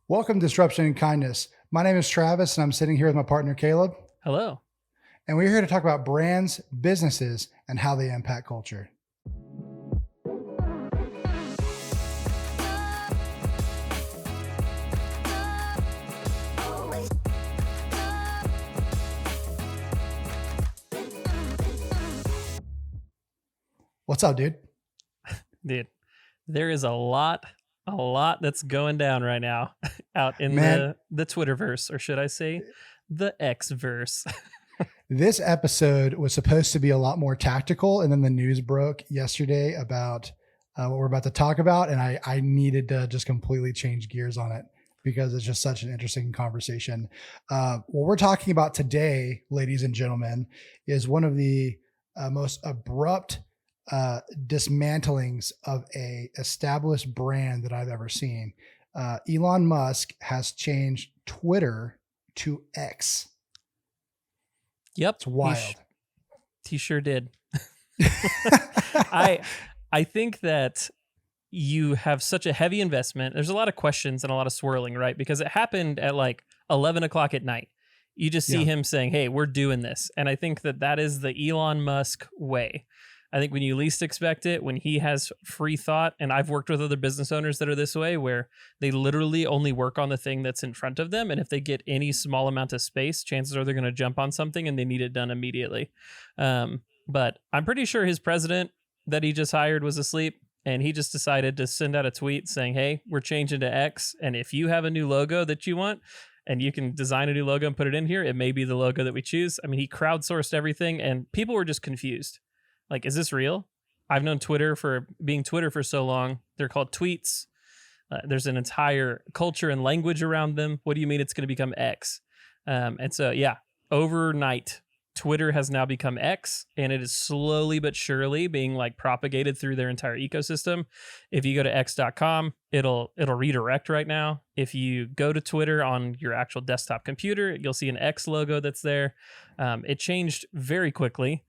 Welcome to Disruption and Kindness. My name is Travis, and I'm sitting here with my partner, Caleb. Hello. And we're here to talk about brands, businesses, and how they impact culture. What's up, dude? Dude, there is a lot that's going down right now out in Man. the Twitterverse, or should I say the Xverse. This episode was supposed to be a lot more tactical, and then the news broke yesterday about what we're about to talk about, and I needed to just completely change gears on it because it's just such an interesting conversation. What we're talking about today, ladies and gentlemen, is one of the most abrupt dismantlings of a established brand that I've ever seen. Elon Musk has changed Twitter to X. Yep. It's wild. He sure did. I think that you have such a heavy investment. There's a lot of questions and a lot of swirling, right? Because it happened at like 11 o'clock at night. You just see him saying, hey, we're doing this. And I think that is the Elon Musk way. I think when you least expect it, when he has free thought, and I've worked with other business owners that are this way, where they literally only work on the thing that's in front of them. And if they get any small amount of space, chances are they're going to jump on something and they need it done immediately. But I'm pretty sure his president that he just hired was asleep, and he just decided to send out a tweet saying, hey, we're changing to X. And if you have a new logo that you want, and you can design a new logo and put it in here, it may be the logo that we choose. I mean, he crowdsourced everything, and people were just confused. Like, is this real? I've known Twitter for being Twitter for so long. They're called tweets. There's an entire culture and language around them. What do you mean it's going to become X? And so, yeah, overnight, Twitter has now become X, and it is slowly but surely being like propagated through their entire ecosystem. If you go to x.com, it'll redirect right now. If you go to Twitter on your actual desktop computer, you'll see an X logo that's there. It changed very quickly.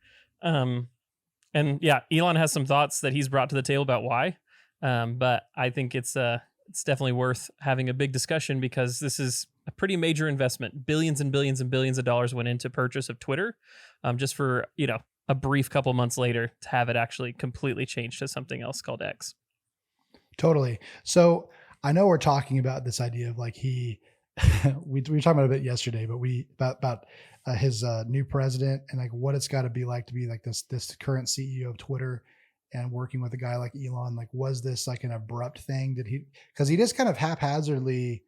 And yeah, Elon has some thoughts that he's brought to the table about why. But I think it's definitely worth having a big discussion, because this is a pretty major investment. Billions and billions and billions of dollars went into purchase of Twitter, just for, a brief couple months later to have it actually completely changed to something else called X. Totally. So I know we're talking about this idea of like we were talking about it a bit yesterday, but about his new president and like what it's got to be like this current CEO of Twitter and working with a guy like Elon. Like, was this like an abrupt thing? Because he just kind of haphazardly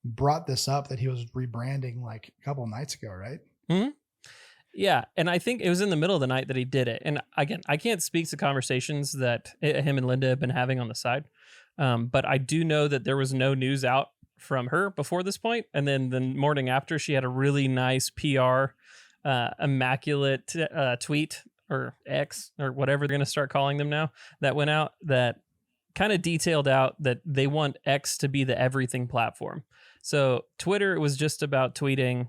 brought this up that he was rebranding like a couple of nights ago, right? Mm-hmm. Yeah, and I think it was in the middle of the night that he did it. And again, I can't speak to conversations that him and Linda have been having on the side, but I do know that there was no news out from her before this point, and then the morning after, she had a really nice PR immaculate tweet, or X, or whatever they're going to start calling them now, that went out that kind of detailed out that they want X to be the everything platform. So Twitter was just about tweeting.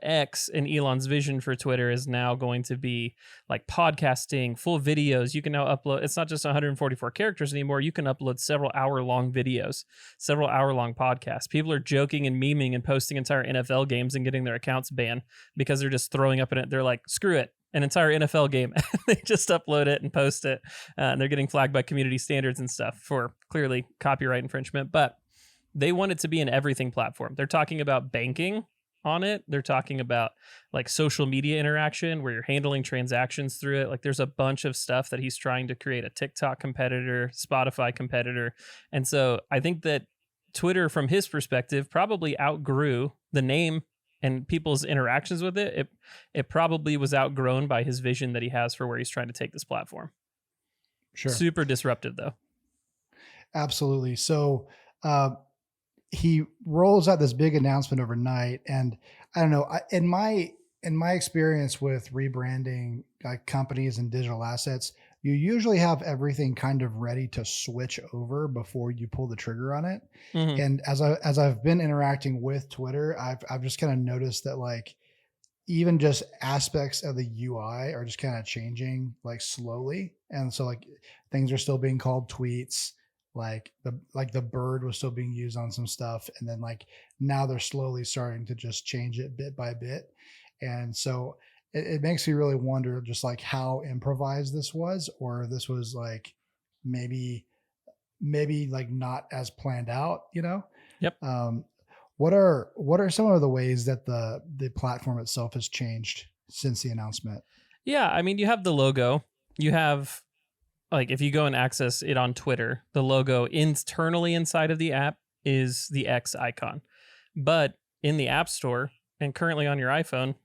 X, and Elon's vision for Twitter is now going to be like podcasting, full videos. You can now upload, it's not just 144 characters anymore. You can upload several hour-long videos, several hour-long podcasts. People are joking and memeing and posting entire NFL games and getting their accounts banned because they're just throwing up in it. They're like, screw it, an entire NFL game. They just upload it and post it. And they're getting flagged by community standards and stuff for clearly copyright infringement. But they want it to be an everything platform. They're talking about banking on it. They're talking about like social media interaction where you're handling transactions through it. Like, there's a bunch of stuff that he's trying to create a TikTok competitor, Spotify competitor. And so I think that Twitter, from his perspective, probably outgrew the name and people's interactions with it. It probably was outgrown by his vision that he has for where he's trying to take this platform. Sure. Super disruptive though. Absolutely. So, he rolls out this big announcement overnight, and I don't know. In my experience with rebranding companies and digital assets, you usually have everything kind of ready to switch over before you pull the trigger on it. Mm-hmm. And as I've been interacting with Twitter, I've just kind of noticed that like even just aspects of the UI are just kind of changing like slowly, and so like things are still being called tweets. like the bird was still being used on some stuff, and then like now they're slowly starting to just change it bit by bit. And so it makes me really wonder just like how improvised this was, or this was like maybe like not as planned out, you know. Yep. um, what are some of the ways that the platform itself has changed since the announcement? Yeah, I mean, you have the logo. You have, like, if you go and access it on Twitter, the logo internally inside of the app is the X icon. But in the App Store and currently on your iPhone,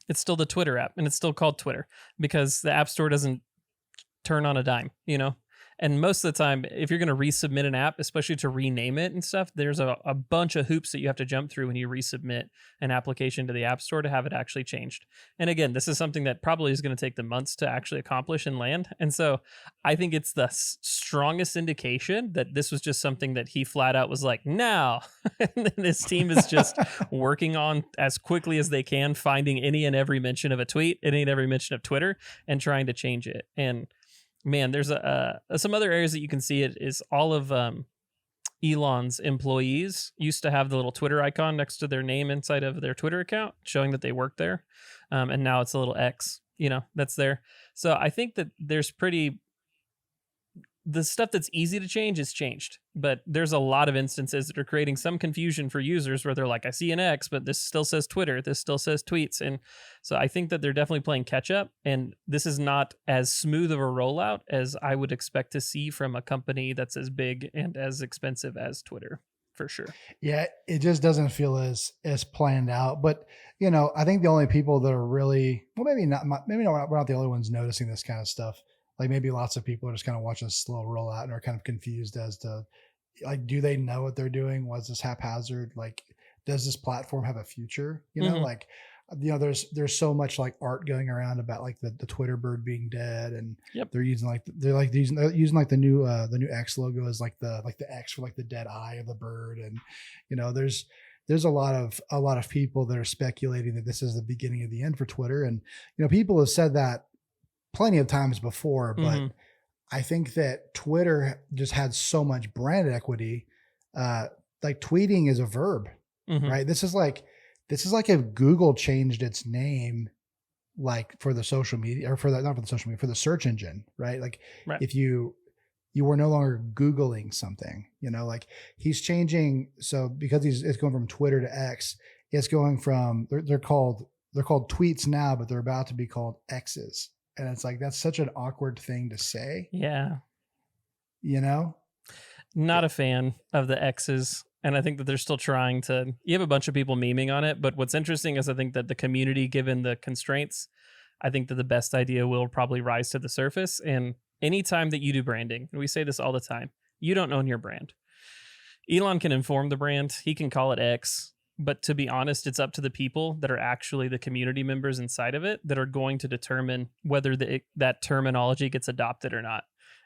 it's still the Twitter app and it's still called Twitter because the App Store doesn't turn on a dime, you know? And most of the time, if you're going to resubmit an app, especially to rename it and stuff, there's a bunch of hoops that you have to jump through when you resubmit an application to the App Store to have it actually changed. And again, this is something that probably is going to take them months to actually accomplish and land. And so I think it's the strongest indication that this was just something that he flat out was like, now. And then his team is just working on as quickly as they can, finding any and every mention of a tweet, any and every mention of Twitter, and trying to change it. And man, there's some other areas that you can see it is all of Elon's employees used to have the little Twitter icon next to their name inside of their Twitter account, showing that they work there. And now it's a little X, you know, that's there. So I think that there's the stuff that's easy to change is changed, but there's a lot of instances that are creating some confusion for users where they're like, I see an X, but this still says Twitter, this still says tweets. And so I think that they're definitely playing catch up, and this is not as smooth of a rollout as I would expect to see from a company that's as big and as expensive as Twitter, for sure. Yeah, it just doesn't feel as planned out. But you know, I think the only people that are really, well, maybe not, we're not the only ones noticing this kind of stuff. Like maybe lots of people are just kind of watching this slow roll out and are kind of confused as to like, do they know what they're doing? Was this haphazard? Like, does this platform have a future? You know, Mhm. like, you know, there's so much like art going around about like the Twitter bird being dead, and Yep. they're using like the new X logo as like the X for like the dead eye of the bird. And you know, there's a lot of people that are speculating that this is the beginning of the end for Twitter. And you know, people have said that plenty of times before, but Mhm. I think that Twitter just had so much brand equity. Like tweeting is a verb, Mhm. right? This is like if Google changed its name, like for the social media, or for the, not for the social media, for the search engine, right? Like Right. if you were no longer Googling something, you know, like he's changing. So because it's going from Twitter to X, it's going from, they're called tweets now, but they're about to be called X's. And it's like, that's such an awkward thing to say, Yeah. you know? Not a fan of the X's. And I think that they're still trying to. You have a bunch of people memeing on it, but what's interesting is I think that the community, given the constraints, I think that the best idea will probably rise to the surface. And anytime that you do branding, and we say this all the time, you don't own your brand. Elon can inform the brand, he can call it X, but to be honest, it's up to the people that are actually the community members inside of it that are going to determine whether that terminology gets adopted or not.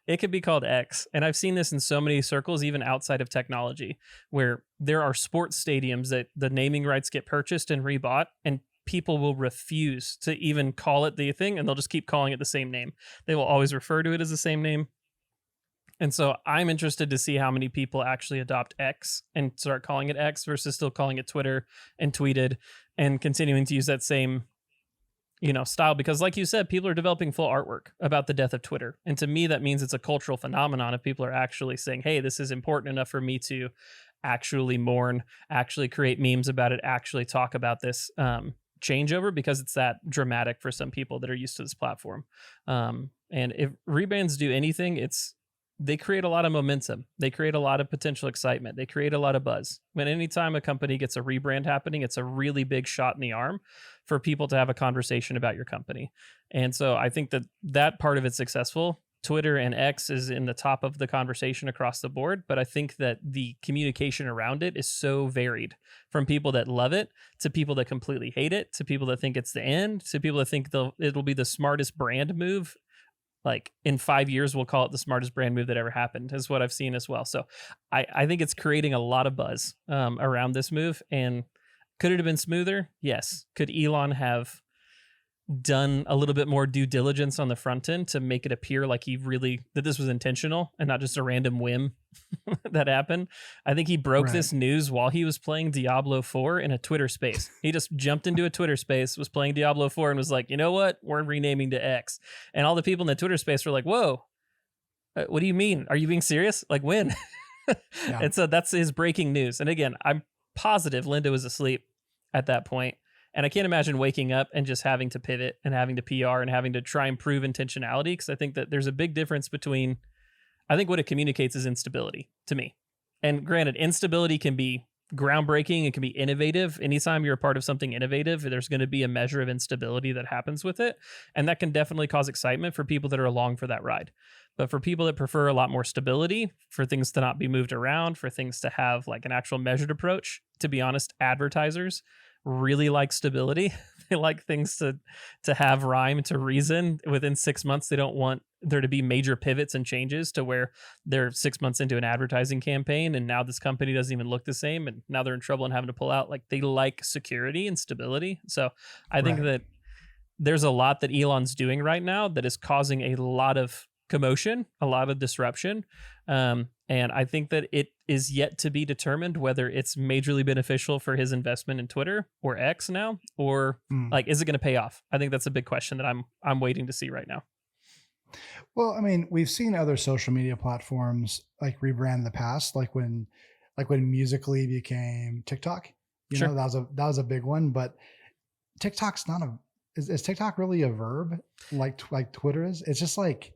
It could be called X. And I've seen this in so many circles, even outside of technology, where there are sports stadiums that the naming rights get purchased and rebought, and people will refuse to even call it the thing, and they'll just keep calling it the same name. They will always refer to it as the same name. And so I'm interested to see how many people actually adopt X and start calling it X versus still calling it Twitter and tweeted and continuing to use that same, you know, style. Because like you said, people are developing full artwork about the death of Twitter. And to me, that means it's a cultural phenomenon if people are actually saying, hey, this is important enough for me to actually mourn, actually create memes about it, actually talk about this changeover, because it's that dramatic for some people that are used to this platform. And if rebrands do anything, they create a lot of momentum. They create a lot of potential excitement. They create a lot of buzz. When anytime a company gets a rebrand happening, it's a really big shot in the arm for people to have a conversation about your company. And so I think that that part of it's successful. Twitter and X is in the top of the conversation across the board, but I think that the communication around it is so varied, from people that love it to people that completely hate it to people that think it's the end to people that think it'll be the smartest brand move. Like in 5 years, we'll call it the smartest brand move that ever happened, is what I've seen as well. So I think it's creating a lot of buzz around this move. And could it have been smoother? Yes. Could Elon have done a little bit more due diligence on the front end to make it appear like that this was intentional and not just a random whim that happened. I think he broke Right. this news while he was playing Diablo 4 in a Twitter space. He just jumped into a Twitter space, was playing Diablo 4 and was like, "You know what? We're renaming to X." And all the people in the Twitter space were like, "Whoa, what do you mean? Are you being serious? Like when?" Yeah. And so that's his breaking news. And again, I'm positive Linda was asleep at that point. And I can't imagine waking up and just having to pivot and having to PR and having to try and prove intentionality. Because I think that there's a big difference between, I think what it communicates is instability to me. And granted, instability can be groundbreaking, it can be innovative. Anytime you're a part of something innovative, there's going to be a measure of instability that happens with it. And that can definitely cause excitement for people that are along for that ride. But for people that prefer a lot more stability, for things to not be moved around, for things to have like an actual measured approach, to be honest, advertisers really like stability. They like things to have rhyme, to reason. Within 6 months, they don't want there to be major pivots and changes to where they're 6 months into an advertising campaign and now this company doesn't even look the same and now they're in trouble and having to pull out. Like they like security and stability. So I think Right. that there's a lot that Elon's doing right now that is causing a lot of commotion, a lot of disruption. And I think that it is yet to be determined whether it's majorly beneficial for his investment in Twitter or X now, or Mm. like, is it going to pay off? I think that's a big question that I'm waiting to see right now. Well, I mean, we've seen other social media platforms like rebrand in the past, like when Musically became TikTok. You know, Sure. that was a big one. But TikTok's not a is TikTok really a verb like Twitter is? It's just like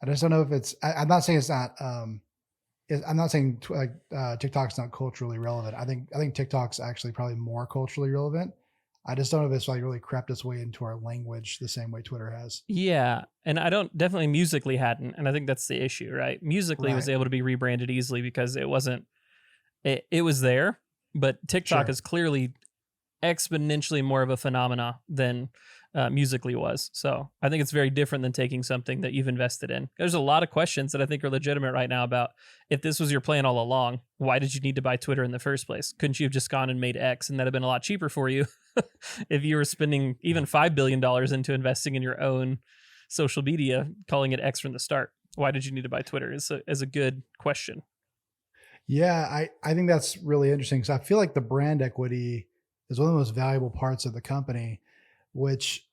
I just don't know if it's. I'm not saying it's not. I'm not saying TikTok's not culturally relevant. I think TikTok's actually probably more culturally relevant. I just don't know if it's like really crept its way into our language the same way Twitter has. Yeah. And I don't definitely Musically hadn't. And I think that's the issue, right? Musically was Right. able to be rebranded easily because it wasn't, it was there, but TikTok Sure. is clearly exponentially more of a phenomena than Musically was. So I think it's very different than taking something that you've invested in. There's a lot of questions that I think are legitimate right now about if this was your plan all along, why did you need to buy Twitter in the first place? Couldn't you have just gone and made X and that'd have been a lot cheaper for you if you were spending even $5 billion into investing in your own social media, calling it X from the start? Why did you need to buy Twitter is a good question. Yeah, I think that's really interesting because I feel like the brand equity is one of the most valuable parts of the company, which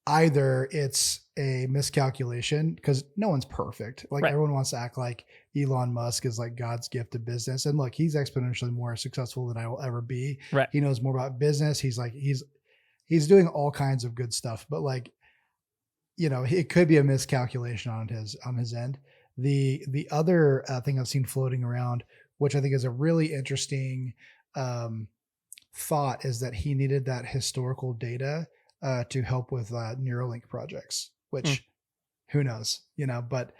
either it's a miscalculation because no one's perfect. Like Right. everyone wants to act like Elon Musk is like God's gift to business. And look, he's exponentially more successful than I will ever be. Right. He knows more about business. He's doing all kinds of good stuff, but like, it could be a miscalculation on his end. The other thing I've seen floating around, which I think is a really interesting um, thought, is that he needed that historical data to help with Neuralink projects. Hmm. Which, who knows, But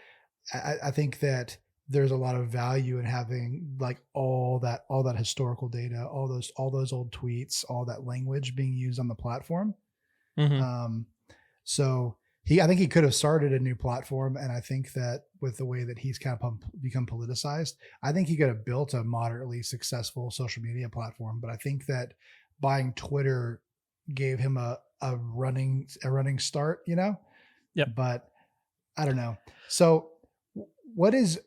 I think that there's a lot of value in having like all that historical data, all those old tweets, all that language being used on the platform. Hmm. Um, so I think he could have started a new platform, and I think that with the way that he's kind of become politicized, I think he could have built a moderately successful social media platform. But I think that buying Twitter gave him a running start, Yep. But I don't know. So, what is?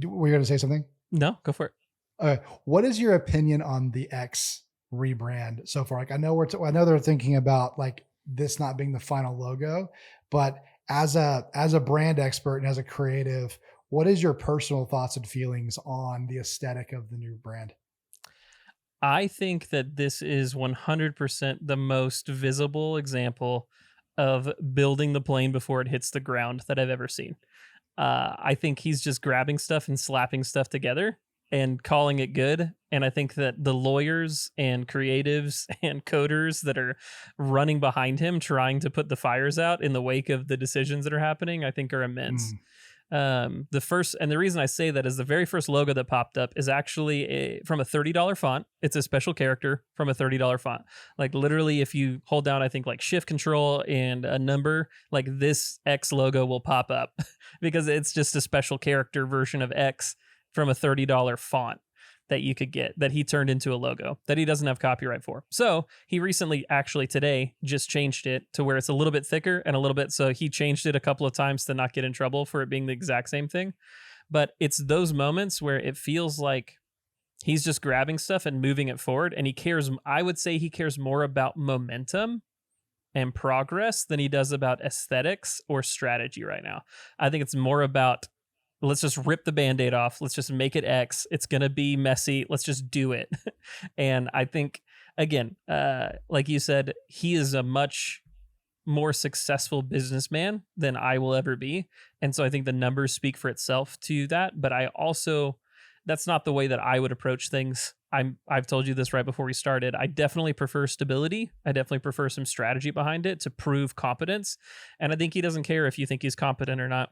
Were you going to say something? No, go for it. What is your opinion on the X rebrand so far? Like, I know I know they're thinking about like this not being the final logo, but as a brand expert and as a creative, what is your personal thoughts and feelings on the aesthetic of the new brand? I think that this is 100% the most visible example of building the plane before it hits the ground that I've ever seen. I think he's just grabbing stuff and slapping stuff together and calling it good. And I think that the lawyers and creatives and coders that are running behind him trying to put the fires out in the wake of the decisions that are happening, I think are immense. Mm, The reason I say that is the very first logo that popped up is actually from a $30 font. It's a special character from a $30 font. Like literally, if you hold down, I think like shift control and a number, like this X logo will pop up because it's just a special character version of X from a $30 font. that you could get that he turned into a logo that he doesn't have copyright for. So he recently, actually today, just changed it to where it's a little bit thicker and a little bit. So he changed it a couple of times to not get in trouble for it being the exact same thing. But it's those moments where it feels like he's just grabbing stuff and moving it forward. And he cares, I would say he cares more about momentum and progress than he does about aesthetics or strategy right now. I think it's more about, let's just rip the Band-Aid off. Let's just make it X. It's going to be messy. Let's just do it. And I think, again, like you said, he is a much more successful businessman than I will ever be. And so I think the numbers speak for itself to that. But I also, that's not the way that I would approach things. I've told you this right before we started. I definitely prefer stability. I definitely prefer some strategy behind it to prove competence. And I think he doesn't care if you think he's competent or not.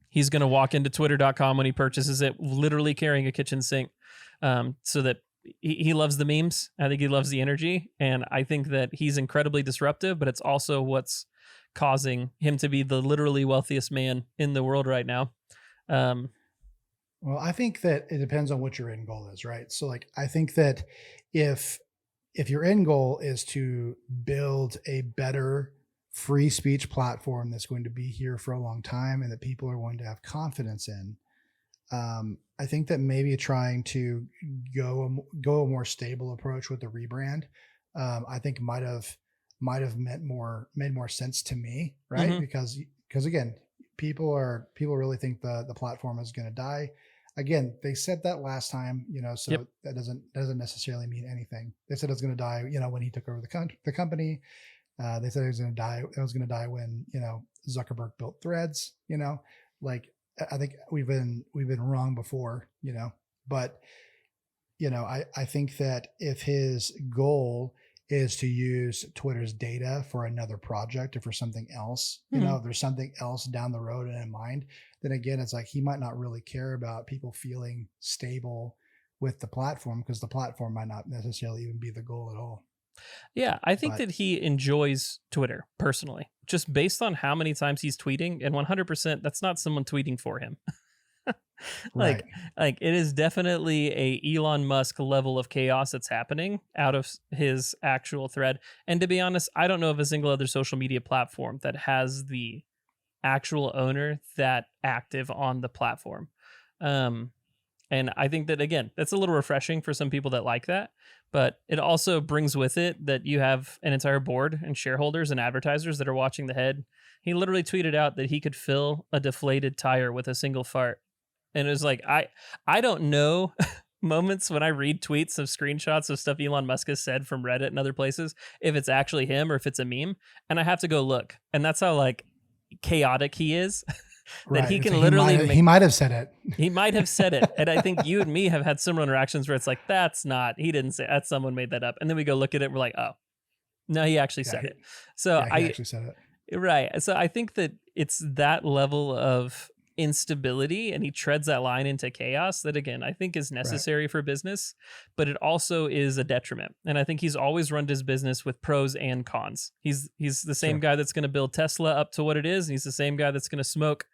He's going to walk into twitter.com when he purchases it, literally carrying a kitchen sink, so that he loves the memes. I think he loves the energy. And I think that he's incredibly disruptive, but it's also what's causing him to be the literally wealthiest man in the world right now. Well, I think that it depends on what your end goal is, right? So like, I think that if your end goal is to build a better free speech platform that's going to be here for a long time and that people are going to have confidence in, I think that maybe trying to go a more stable approach with the rebrand, I think might have made more sense to me, right? Mm-hmm. Because again, people really think the platform is going to die. Again, they said that last time, so Yep. that doesn't necessarily mean anything. They said it was going to die, when he took over the company. They said it was going to die. It was going to die when Zuckerberg built Threads. Like I think we've been wrong before. But I think that if his goal is to use Twitter's data for another project or for something else, Mm-hmm. if there's something else down the road in mind, then again, it's like he might not really care about people feeling stable with the platform because the platform might not necessarily even be the goal at all. Yeah, I think But that he enjoys Twitter personally, just based on how many times he's tweeting, and 100% that's not someone tweeting for him. right, like it is definitely a Elon Musk level of chaos that's happening out of his actual thread. And to be honest, I don't know of a single other social media platform that has the actual owner that active on the platform. And I think that, again, that's a little refreshing for some people that like that. But it also brings with it that you have an entire board and shareholders and advertisers that are watching the head. He literally tweeted out that he could fill a deflated tire with a single fart. And it was like, I don't know moments when I read tweets of screenshots of stuff Elon Musk has said from Reddit and other places, if it's actually him or if it's a meme. And I have to go look. And that's how like chaotic he is. That right. he can So literally he might have said it. he might have said it. And I think you and me have had similar interactions where it's like, that's not, he didn't say that, someone made that up. And then we go look at it, we're like, oh, no, he actually Yeah, said it. So he actually said it. right. So I think that it's that level of instability and he treads that line into chaos that, again, I think is Right. necessary for business, but it also is a detriment. And I think he's always run his business with pros and cons. He's the same Sure. guy that's going to build Tesla up to what it is. And he's the same guy that's going to smoke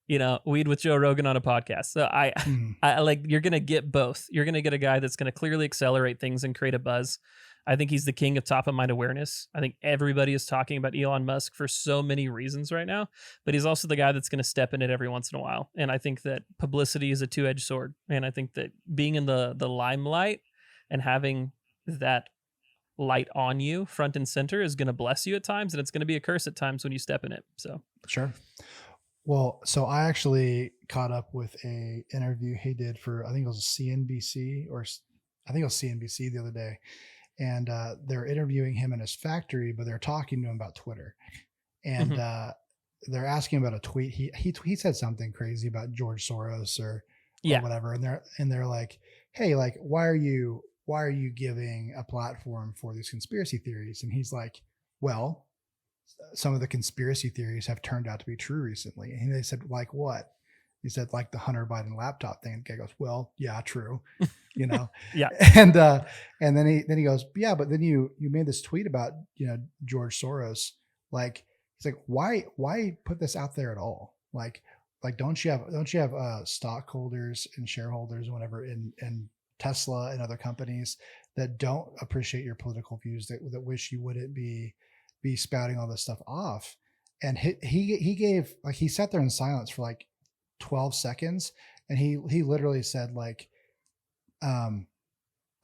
weed with Joe Rogan on a podcast. So I like, you're going to get both. You're going to get a guy that's going to clearly accelerate things and create a buzz. I think he's the king of top of mind awareness. I think everybody is talking about Elon Musk for so many reasons right now, but he's also the guy that's going to step in it every once in a while. And I think that publicity is a two-edged sword. And I think that being in the limelight and having that light on you front and center is going to bless you at times, and it's going to be a curse at times when you step in it. So Sure. Well, so I actually caught up with a interview he did for, I think it was CNBC the other day. And they're interviewing him in his factory, but they're talking to him about Twitter. And they're asking about a tweet. He said something crazy about George Soros or whatever. And they're like, hey, like, why are you giving a platform for these conspiracy theories? And he's like, well, some of the conspiracy theories have turned out to be true recently. And they said, like what? He said, like the Hunter Biden laptop thing. The guy goes, well, yeah, true. Yeah. And then he goes, yeah, but then you made this tweet about, George Soros. Like, he's like, why put this out there at all? Like, don't you have stockholders and shareholders and whatever in Tesla and other companies that don't appreciate your political views, that wish you wouldn't be spouting all this stuff off. And he gave, like, he sat there in silence for like 12 seconds, and he literally said, like, I'm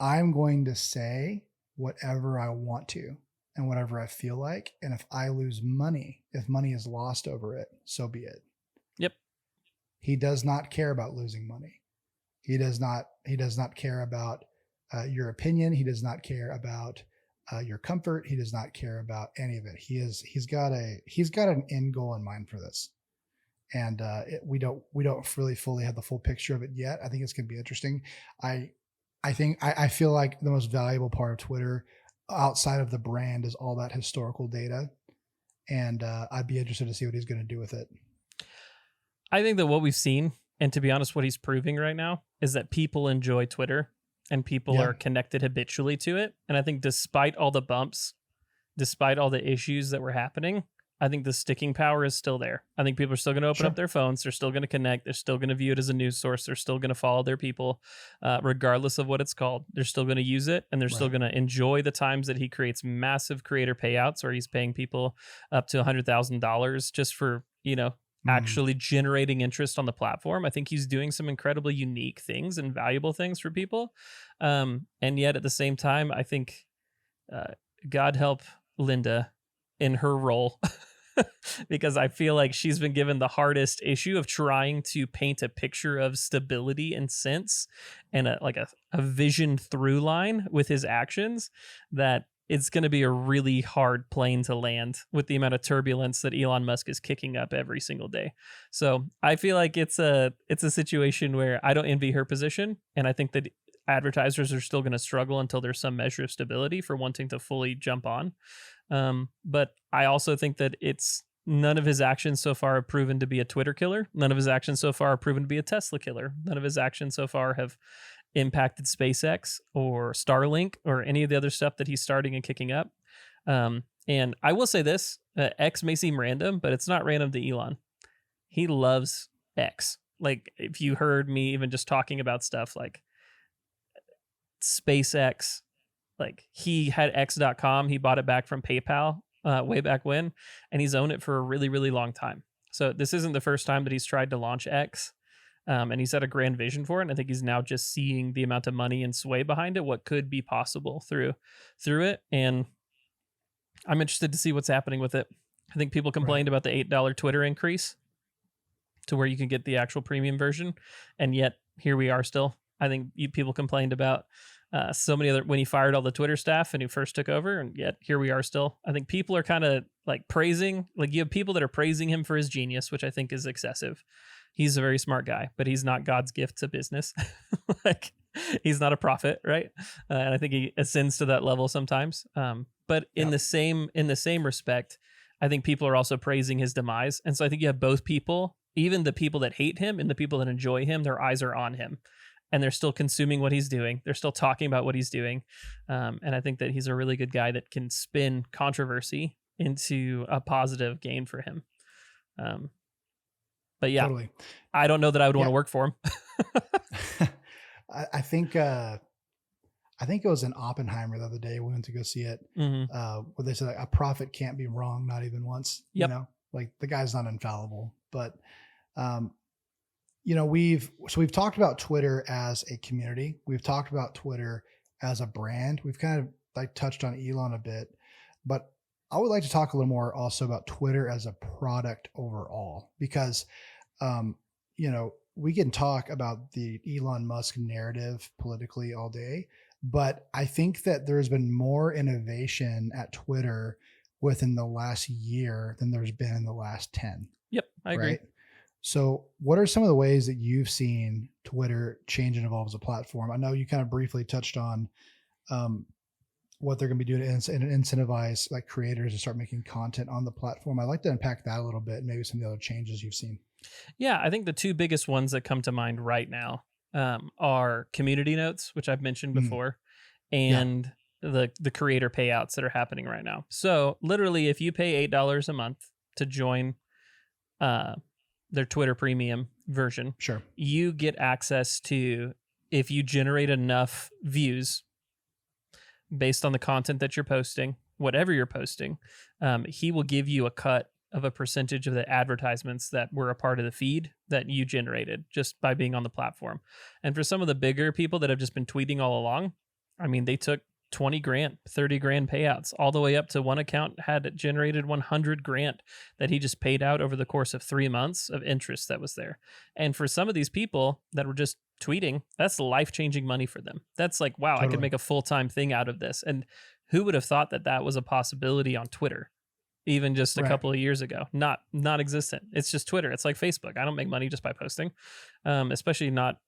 going to say whatever I want to and whatever I feel like, and if I lose money, if money is lost over it, so be it. Yep. He does not care about losing money. He does not care about your opinion. He does not care about your comfort. He does not care about any of it. He's got an end goal in mind for this, and we don't really fully have the full picture of it yet. I think it's going to be interesting. I feel like the most valuable part of Twitter, outside of the brand, is all that historical data, and I'd be interested to see what he's going to do with it. I think that what we've seen, and to be honest, what he's proving right now, is that people enjoy Twitter and people are connected habitually to it. And I think despite all the bumps, despite all the issues that were happening, I think the sticking power is still there. I think people are still going to open up their phones. They're still going to connect. They're still going to view it as a news source. They're still going to follow their people, regardless of what it's called. They're still going to use it, and they're still going to enjoy the times that he creates massive creator payouts where he's paying people up to $100,000 just for, actually generating interest on the platform. I think he's doing some incredibly unique things and valuable things for people. And yet at the same time, I think God help Linda in her role because I feel like she's been given the hardest issue of trying to paint a picture of stability and sense and a vision through line with his actions, that it's going to be a really hard plane to land with the amount of turbulence that Elon Musk is kicking up every single day. So I feel like it's a situation where I don't envy her position. And I think that advertisers are still going to struggle until there's some measure of stability for wanting to fully jump on. But I also think that none of his actions so far have proven to be a Twitter killer. None of his actions so far have proven to be a Tesla killer. None of his actions so far have impacted SpaceX or Starlink or any of the other stuff that he's starting and kicking up. And I will say this, X may seem random, but it's not random to Elon. He loves X. Like, if you heard me even just talking about stuff like SpaceX, like he had X.com, he bought it back from PayPal way back when, and he's owned it for a really, really long time. So this isn't the first time that he's tried to launch X. And he's had a grand vision for it. And I think he's now just seeing the amount of money and sway behind it, what could be possible through it. And I'm interested to see what's happening with it. I think people complained about the $8 Twitter increase to where you can get the actual premium version. And yet here we are still. I think people complained about so many other, when he fired all the Twitter staff and he first took over, and yet here we are still. I think people are kind of like praising, like you have people that are praising him for his genius, which I think is excessive. He's a very smart guy, but he's not God's gift to business. Like, he's not a prophet, right? And I think he ascends to that level sometimes. But in the same respect, I think people are also praising his demise. And so I think you have both people, even the people that hate him and the people that enjoy him, their eyes are on him. And they're still consuming what he's doing. They're still talking about what he's doing. And I think that he's a really good guy that can spin controversy into a positive gain for him. But yeah, totally. I don't know that I would want to work for him. I think it was in Oppenheimer the other day. We went to go see it, where they said, like, a prophet can't be wrong, not even once. You know, like, the guy's not infallible. But we've talked about Twitter as a community. We've talked about Twitter as a brand. We've kind of like touched on Elon a bit, but I would like to talk a little more also about Twitter as a product overall, because, we can talk about the Elon Musk narrative politically all day, but I think that there's been more innovation at Twitter within the last year than there's been in the last 10. Yep, I agree. So what are some of the ways that you've seen Twitter change and evolve as a platform? I know you kind of briefly touched on what they're going to be doing to incentivize like creators to start making content on the platform. I'd like to unpack that a little bit, and maybe some of the other changes you've seen. Yeah, I think the two biggest ones that come to mind right now are community notes, which I've mentioned before, and the creator payouts that are happening right now. So literally, if you pay $8 a month to join their Twitter premium version, sure, you get access to if you generate enough views based on the content that you're posting, whatever you're posting, he will give you a cut of a percentage of the advertisements that were a part of the feed that you generated just by being on the platform. And for some of the bigger people that have just been tweeting all along, I mean, they took 20 grand, 30 grand payouts, all the way up to one account had generated 100 grand that he just paid out over the course of 3 months of interest that was there. And for some of these people that were just tweeting, that's life-changing money for them. That's like, wow, I could Totally. make a full-time thing out of this. And who would have thought that that was a possibility on Twitter even just a Right. couple of years ago? Not non-existent. It's just Twitter. It's like Facebook. I don't make money just by posting, especially not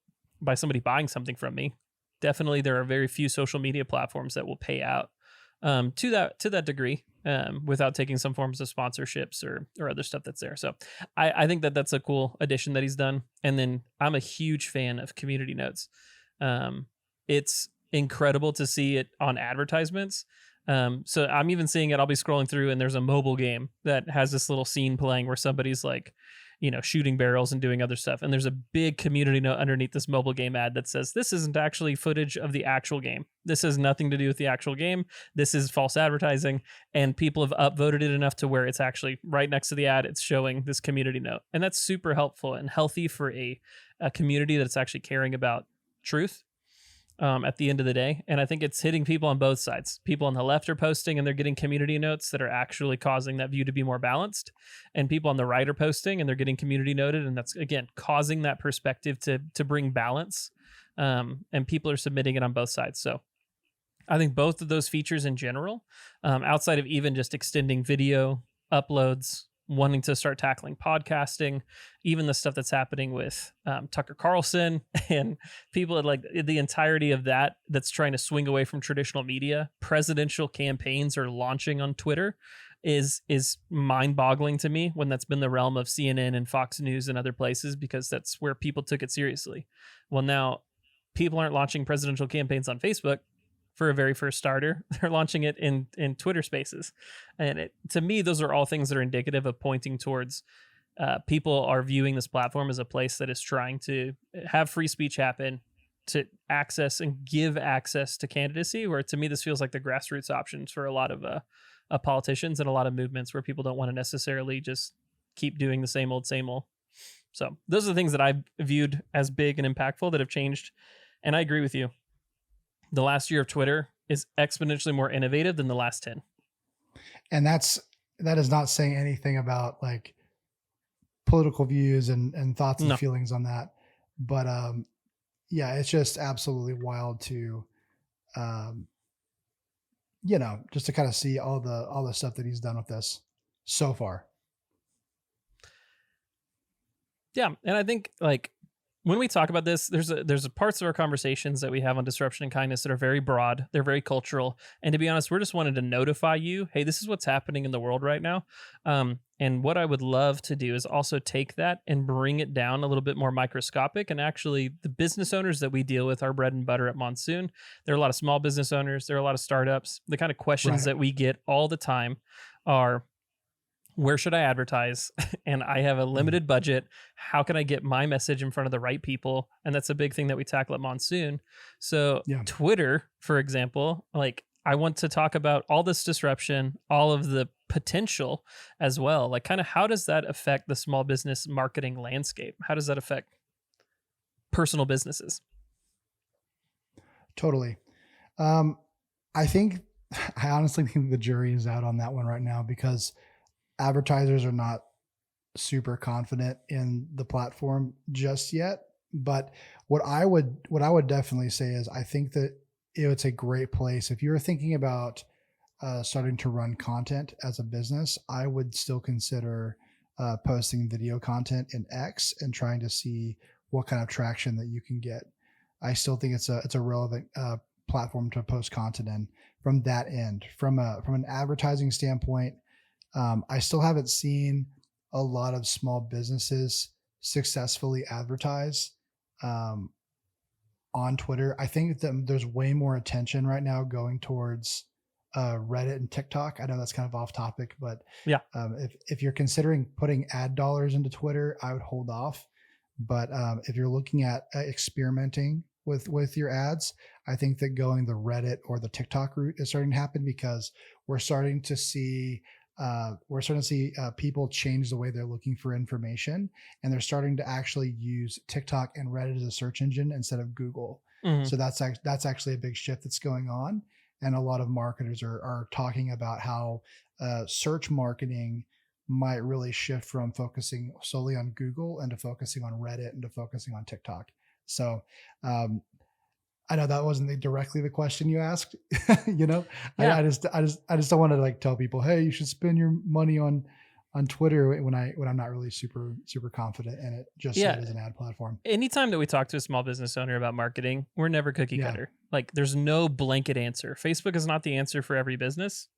by somebody buying something from me. Definitely, there are very few social media platforms that will pay out to that degree without taking some forms of sponsorships or other stuff that's there. So I think that that's a cool addition that he's done. And then I'm a huge fan of community notes. It's incredible to see it on advertisements. So I'm even seeing it. I'll be scrolling through, and there's a mobile game that has this little scene playing where somebody's like, shooting barrels and doing other stuff. And there's a big community note underneath this mobile game ad that says, this isn't actually footage of the actual game. This has nothing to do with the actual game. This is false advertising. And people have upvoted it enough to where it's actually right next to the ad. It's showing this community note. And that's super helpful and healthy for a community that's actually caring about truth at the end of the day. And I think it's hitting people on both sides. People on the left are posting and they're getting community notes that are actually causing that view to be more balanced. And people on the right are posting and they're getting community noted. And that's, again, causing that perspective to bring balance. And people are submitting it on both sides. So I think both of those features in general, outside of even just extending video uploads, wanting to start tackling podcasting, even the stuff that's happening with Tucker Carlson and people like the entirety of that's trying to swing away from traditional media. Presidential campaigns are launching on Twitter is mind-boggling to me when that's been the realm of CNN and Fox News and other places, because that's where people took it seriously. Well, now people aren't launching presidential campaigns on Facebook for a very first starter. They're launching it in Twitter Spaces. And to me, those are all things that are indicative of pointing towards people are viewing this platform as a place that is trying to have free speech happen, to access and give access to candidacy, where to me, this feels like the grassroots options for a lot of politicians and a lot of movements where people don't want to necessarily just keep doing the same old, same old. So those are the things that I've viewed as big and impactful that have changed. And I agree with you. The last year of Twitter is exponentially more innovative than the last 10. And that is not saying anything about like political views and thoughts and No. feelings on that. But yeah, it's just absolutely wild to just to kind of see all the stuff that he's done with this so far. Yeah. And I think like when we talk about this, there's parts of our conversations that we have on disruption and kindness that are very broad. They're very cultural. And to be honest, we're just wanting to notify you, hey, this is what's happening in the world right now. And what I would love to do is also take that and bring it down a little bit more microscopic. And actually, the business owners that we deal with, our bread and butter at Monsoon, there are a lot of small business owners. There are a lot of startups. The kind of questions that we get all the time are, where should I advertise? And I have a limited budget. How can I get my message in front of the right people? And that's a big thing that we tackle at Monsoon. So Twitter, for example, like I want to talk about all this disruption, all of the potential as well. Like kind of how does that affect the small business marketing landscape? How does that affect personal businesses? Totally. I honestly think the jury is out on that one right now, because advertisers are not super confident in the platform just yet. But what I would definitely say is I think that it's a great place if you're thinking about starting to run content as a business. I would still consider posting video content in X and trying to see what kind of traction that you can get. I still think it's a relevant platform to post content in from that end. From an advertising standpoint, I still haven't seen a lot of small businesses successfully advertise on Twitter. I think that there's way more attention right now going towards Reddit and TikTok. I know that's kind of off topic, but yeah, if you're considering putting ad dollars into Twitter, I would hold off. But if you're looking at experimenting with your ads. I think that going the Reddit or the TikTok route is starting to happen because we're starting to see people change the way they're looking for information, and they're starting to actually use TikTok and Reddit as a search engine instead of Google. Mhm. So that's actually a big shift that's going on, and a lot of marketers are talking about how search marketing might really shift from focusing solely on Google and to focusing on Reddit and to focusing on TikTok. So um, I know that wasn't directly the question you asked. you know, Yeah. I just don't want to like tell people, hey, you should spend your money on Twitter when I'm not really super confident in it. Just so Yeah. it is an ad platform. Anytime that we talk to a small business owner about marketing, we're never cookie Yeah. cutter. Like there's no blanket answer. Facebook is not the answer for every business.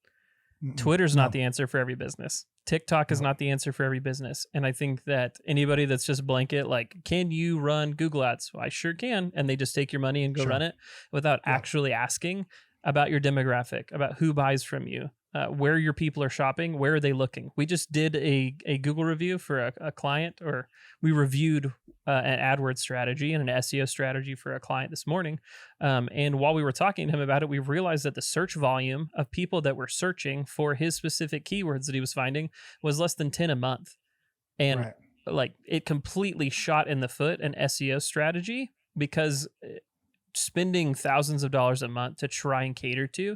Mm-mm. Twitter's not No. the answer for every business. TikTok is No. not the answer for every business. And I think that anybody that's just blanket, like, can you run Google ads? Well, I sure can. And they just take your money and go run Sure. it without Yeah. actually asking about your demographic, about who buys from you, where your people are shopping, where are they looking. We just did a Google review for a client, or we reviewed an AdWords strategy and an SEO strategy for a client this morning. And while we were talking to him about it, we realized that the search volume of people that were searching for his specific keywords that he was finding was less than 10 a month. And Right. like it completely shot in the foot an SEO strategy because spending thousands of dollars a month to try and cater to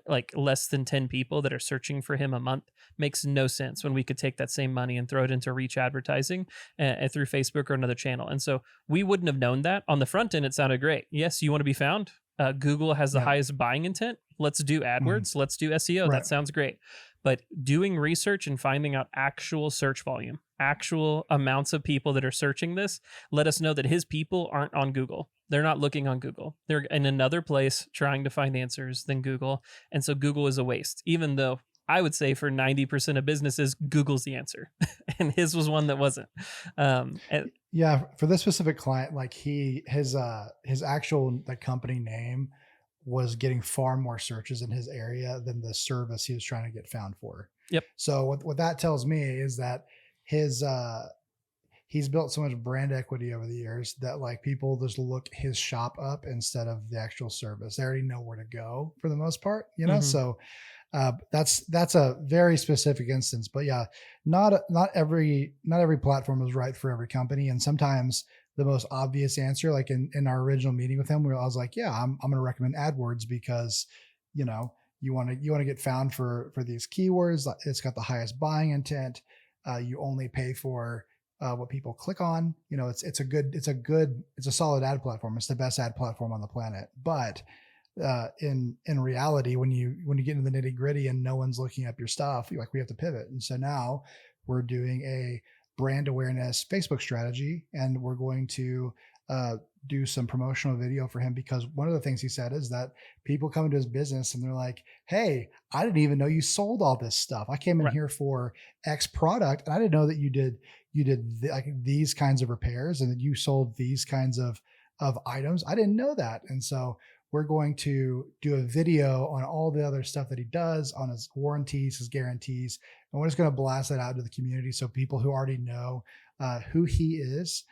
like less than 10 people that are searching for him a month makes no sense when we could take that same money and throw it into reach advertising through Facebook or another channel. And so we wouldn't have known that. On the front end, it sounded great. Yes, you want to be found. Google has the Yeah. highest buying intent. Let's do Mhm. AdWords. Let's do SEO. Right. That sounds great. But doing research and finding out actual search volume, actual amounts of people that are searching this, let us know that his people aren't on Google. They're not looking on Google. They're in another place trying to find answers than Google. And so Google is a waste, even though I would say for 90% of businesses, Google's the answer. And his was one that wasn't. And Yeah, for this specific client, like his actual the company name was getting far more searches in his area than the service he was trying to get found for. yep. So what that tells me is that his he's built so much brand equity over the years that like people just look his shop up instead of the actual service. They already know where to go for the most part, you know. Mhm. So that's a very specific instance, but yeah, not every platform is right for every company, and sometimes the most obvious answer, like in our original meeting with him, where I was like, yeah, I'm going to recommend AdWords because you know you want to get found for these keywords. It's got the highest buying intent. You only pay for what people click on. You know, it's a solid ad platform. It's the best ad platform on the planet, but in reality, when you get into the nitty gritty and no one's looking up your stuff, like we have to pivot. And so now we're doing a brand awareness Facebook strategy, and we're going to do some promotional video for him, because one of the things he said is that people come into his business and they're like, hey, I didn't even know you sold all this stuff. I came in Right. here for X product and I didn't know that you did like these kinds of repairs and that you sold these kinds of items. I didn't know that. And so we're going to do a video on all the other stuff that he does, on his warranties, his guarantees, and we're just going to blast that out to the community so people who already know who he is,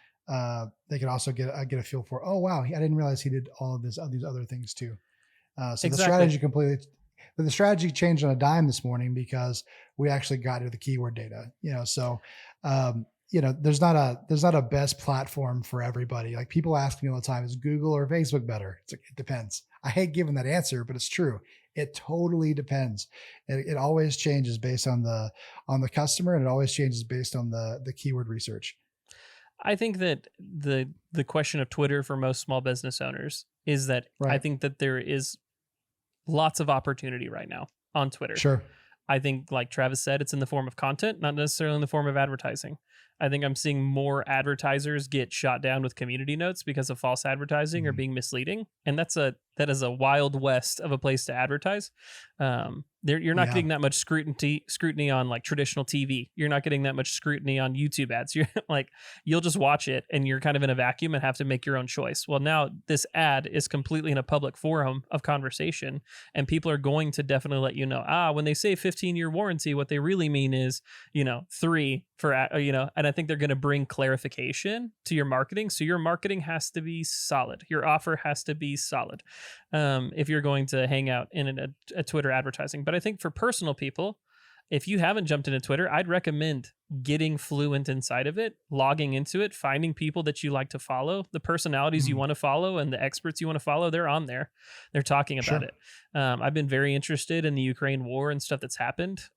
they can also get a feel for, oh wow, I didn't realize he did all of these other things too. So Exactly. the strategy changed on a dime this morning because we actually got to the keyword data. You know, so there's not a best platform for everybody. Like people ask me all the time, is Google or Facebook better? It's like, it depends. I hate giving that answer, but it's true. It totally depends. It always changes based on the customer, and it always changes based on the keyword research. I think that the question of Twitter for most small business owners is that I Right. think that there is lots of opportunity right now on Twitter. Sure. I think, like Travis said, it's in the form of content, not necessarily in the form of advertising. I think I'm seeing more advertisers get shot down with community notes because of false advertising or Mhm. being misleading, and that is a wild west of a place to advertise. You're not Yeah. getting that much scrutiny on like traditional TV. You're not getting that much scrutiny on YouTube ads. You're like, you'll just watch it and you're kind of in a vacuum and have to make your own choice. Well, now this ad is completely in a public forum of conversation, and people are going to definitely let you know, when they say 15-year warranty, what they really mean is, 3 for and I think they're going to bring clarification to your marketing. So your marketing has to be solid. Your offer has to be solid. If you're going to hang out in a Twitter advertising. But I think for personal people, if you haven't jumped into Twitter, I'd recommend getting fluent inside of it, logging into it, finding people that you like to follow, the personalities you Mhm. want to follow, and the experts you want to follow. They're on there. They're talking about Sure. it. I've been very interested in the Ukraine war and stuff that's happened.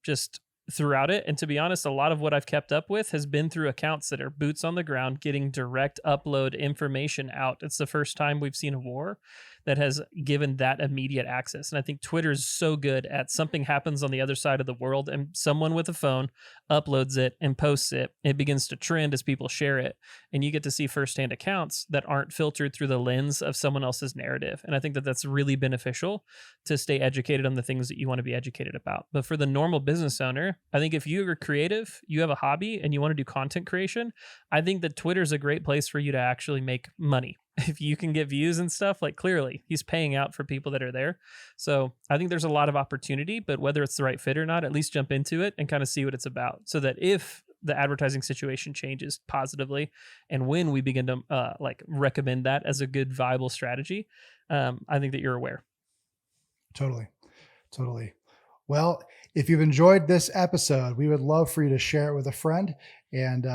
Just throughout it. And to be honest, a lot of what I've kept up with has been through accounts that are boots on the ground, getting direct upload information out. It's the first time we've seen a war that has given that immediate access. And I think Twitter is so good at something happens on the other side of the world and someone with a phone uploads it and posts it. It begins to trend as people share it. And you get to see firsthand accounts that aren't filtered through the lens of someone else's narrative. And I think that that's really beneficial to stay educated on the things that you want to be educated about. But for the normal business owner, I think if you're creative, you have a hobby, and you want to do content creation, I think that Twitter is a great place for you to actually make money. If you can get views and stuff, like clearly he's paying out for people that are there. So I think there's a lot of opportunity, but whether it's the right fit or not, at least jump into it and kind of see what it's about so that if the advertising situation changes positively and when we begin to like recommend that as a good viable strategy, I think that you're aware. Totally. Totally. Well, if you've enjoyed this episode, we would love for you to share it with a friend. And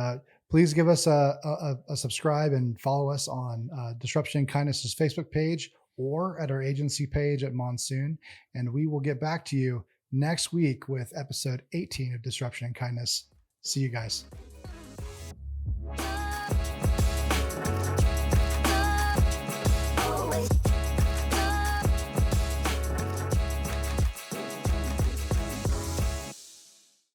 please give us a subscribe and follow us on Disruption and Kindness's Facebook page or at our agency page at Monsoon. And we will get back to you next week with episode 18 of Disruption and Kindness. See you guys.